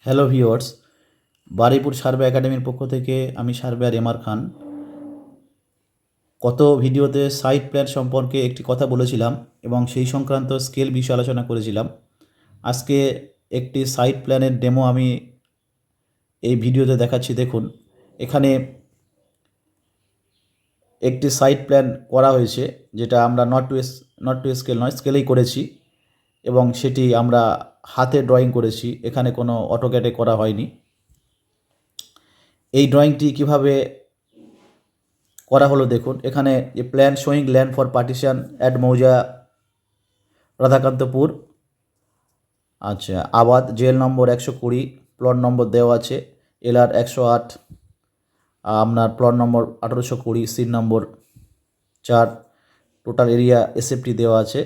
Hello viewers, Baruipur survey একাডেমির পক্ষ থেকে আমি সার্ভেয়ার এমআর খান। গত ভিডিওতে সাইট প্ল্যান সম্পর্কে একটি কথা বলেছিলাম এবং সেই সংক্রান্ত স্কেল বিষয়ে আলোচনা করেছিলাম। আজকে একটি সাইট প্ল্যানের ডেমো আমি এই ভিডিওতে দেখাচ্ছি। দেখুন, এখানে একটি সাইট প্ল্যান করা হয়েছে, যেটা আমরা নট টু স্কেল নয়, স্কেলেই করেছি এবং সেটি আমরা হাতে ড্রয়িং করেছি। এখানে কোনো অটোক্যাডে করা হয়নি। এই ড্রয়িংটি কিভাবে করা হলো দেখুন। এখানে যে plan showing land for partition at মৌজা রাধাকান্তপুর, আচ্ছা, আবাদ, জেল নম্বর 120, প্লট নম্বর দেওয়া আছে LR 108, আপনার plot number 1820, sheet number 4, total area SFT দেওয়া আছে,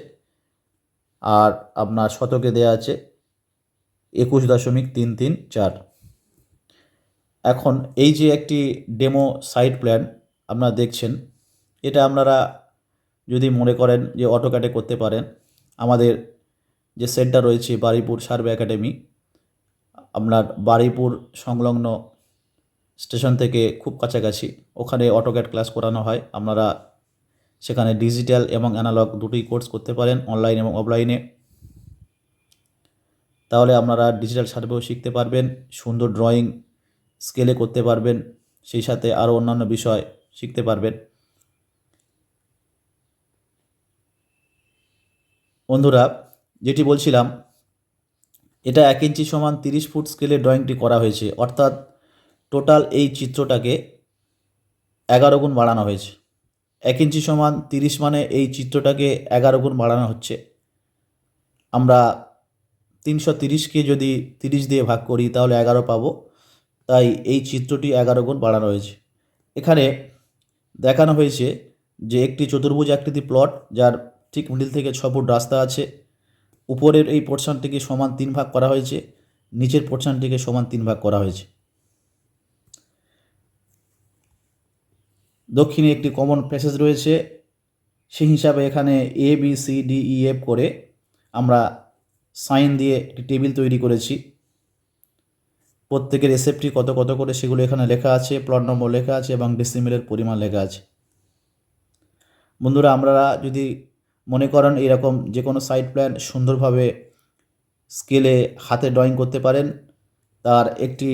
আর আপনার শতকে দেওয়া আছে 21.334। এখন এই যে একটি ডেমো সাইট প্ল্যান আপনারা দেখছেন, এটা আপনারা যদি মনে করেন যে অটোক্যাডে করতে পারেন, আমাদের যে সেন্টার রয়েছে বারুইপুর সার্ভে একাডেমি, আপনার বারুইপুর সংলগ্ন স্টেশন থেকে খুব কাছাকাছি, ওখানে অটোক্যাড ক্লাস করানো হয়। আপনারা সেখানে ডিজিটাল এবং অ্যানালগ দুটোই কোর্স করতে পারেন, অনলাইন এবং অফলাইনে। তাহলে আপনারা ডিজিটাল সার্ভেও শিখতে পারবেন, সুন্দর ড্রয়িং স্কেলে করতে পারবেন, সেই সাথে আরও অন্যান্য বিষয় শিখতে পারবেন। বন্ধুরা, যেটি বলছিলাম, এটা 1 ইঞ্চি সমান 30 ফুট স্কেলে ড্রয়িংটি করা হয়েছে, অর্থাৎ টোটাল এই চিত্রটাকে 11 গুণ বাড়ানো হয়েছে। 1 ইঞ্চি সমান 30 মানে এই চিত্রটাকে 11 গুণ বাড়ানো হচ্ছে। আমরা 330কে যদি 30 দিয়ে ভাগ করি তাহলে 11 পাবো, তাই এই চিত্রটি 11 গুণ বাড়ানো হয়েছে। এখানে দেখানো হয়েছে যে একটি চতুর্ভুজ আকৃতি প্লট, যার ঠিক মিডিল থেকে 6 ফুট রাস্তা আছে। উপরের এই পোর্শনটিকে সমান 3 ভাগ করা হয়েছে, নিচের পোর্শনটিকে সমান 3 ভাগ করা হয়েছে। দক্ষিণে একটি কমন প্যাসেজ রয়েছে, সেই হিসাবে এখানে ABCDEF করে আমরা সাইন দিয়ে একটি টেবিল তৈরি করেছি। প্রত্যেকের SFT কত কত করে সেগুলো এখানে লেখা আছে, প্লট নম্বর লেখা আছে এবং ডেসিমেলের পরিমাণ লেখা আছে। বন্ধুরা, আপনারা যদি মনে করেন এরকম যে কোনো সাইট প্ল্যান সুন্দরভাবে স্কেলে হাতে ড্রয়িং করতে পারেন, তার একটি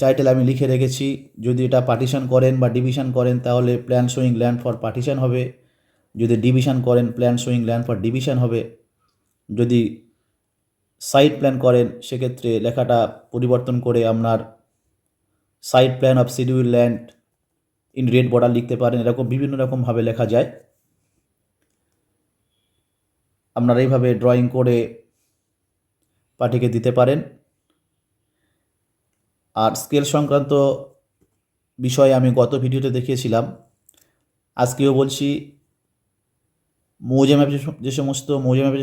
টাইটেল আমি লিখে রেখেছি। যদি এটা পার্টিশন করেন বা ডিভিশন করেন তাহলে plan showing land for partition হবে, যদি ডিভিশন করেন plan showing land for division হবে, যদি সাইট প্ল্যান করেন সেক্ষেত্রে লেখাটা পরিবর্তন করে আপনার site plan of schedule land in red border লিখতে পারেন। এরকম বিভিন্ন রকমভাবে লেখা যায়। আপনারা এইভাবে ড্রয়িং করে পার্টিকে দিতে পারেন। আর স্কেল সংক্রান্ত বিষয়ে আমি গত ভিডিওতে দেখিয়েছিলাম, আজকেও বলছি। মৌজা ম্যাপে যে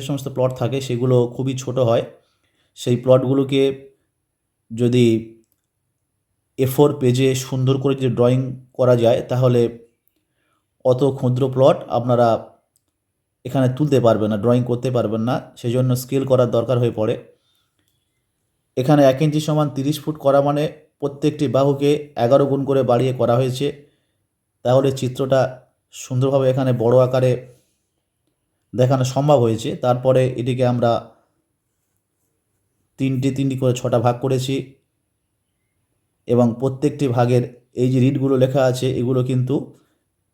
সমস্ত প্লট থাকে সেগুলো খুবই ছোট হয়। সেই প্লটগুলোকে যদি A4 পেজে সুন্দর করে যদি ড্রয়িং করা যায় তাহলে অত ক্ষুদ্র প্লট আপনারা এখানে তুলতে পারবেন না, ড্রয়িং করতে পারবেন না, সেই জন্য স্কেল করার দরকার হয়ে পড়ে। এখানে 1 ইঞ্চি সমান 30 ফুট করা মানে প্রত্যেকটি বাহুকে 11 গুণ করে বাড়িয়ে করা হয়েছে। তাহলে চিত্রটা সুন্দরভাবে এখানে বড় আকারে দেখানো সম্ভব হয়েছে। তারপরে এটিকে আমরা তিনটি করে 6টা ভাগ করেছি এবং প্রত্যেকটি ভাগের এই যে রিডগুলো লেখা আছে এগুলো কিন্তু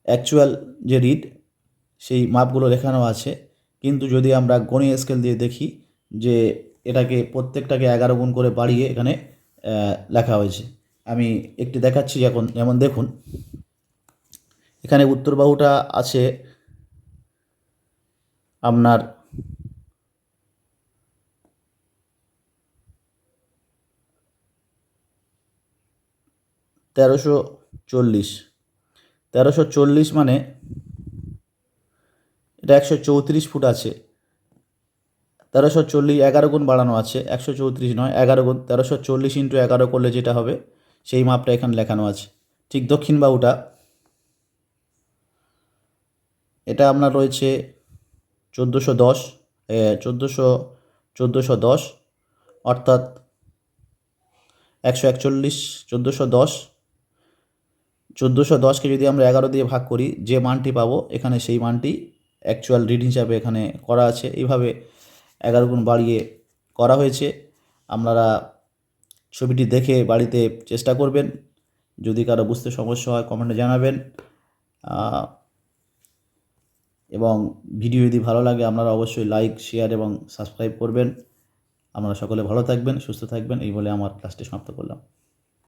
অ্যাকচুয়াল যে রিড সেই মাপগুলো লেখানো আছে, কিন্তু যদি আমরা গণিত স্কেল দিয়ে দেখি যে এটাকে প্রত্যেকটাকে 11 গুণ করে বাড়িয়ে এখানে লেখা হয়েছে। আমি একটি দেখাচ্ছি। যেমন দেখুন, এখানে উত্তর বাহুটা আছে আপনার 1340 মানে এটা 134 ফুট আছে। 1340 11 গুণ বাড়ানো আছে, 134 নয় 11 গুণ। 1340 ইন্টু 11 করলে যেটা হবে সেই মাপটা এখানে লেখানো আছে। ঠিক দক্ষিণ বাহুটা, এটা আপনার রয়েছে 1410, 1410, অর্থাৎ 141, 1410, 1410কে যদি আমরা 11 দিয়ে ভাগ করি, যে মানটি পাবো এখানে সেই মানটি অ্যাকচুয়াল রিড হিসাবে এখানে করা আছে। এইভাবে 11 গুণ বাড়িয়ে করা হয়েছে। আপনারা ছবিটি দেখে বাড়িতে চেষ্টা করবেন। যদি কারো বুঝতে সমস্যা হয় কমেন্টে জানাবেন। এবং ভিডিও যদি ভালো লাগে আপনারা অবশ্যই লাইক, শেয়ার এবং সাবস্ক্রাইব করবেন। আপনারা সকলে ভালো থাকবেন, সুস্থ থাকবেন, এই বলে আমার ক্লাসটি সমাপ্ত করলাম।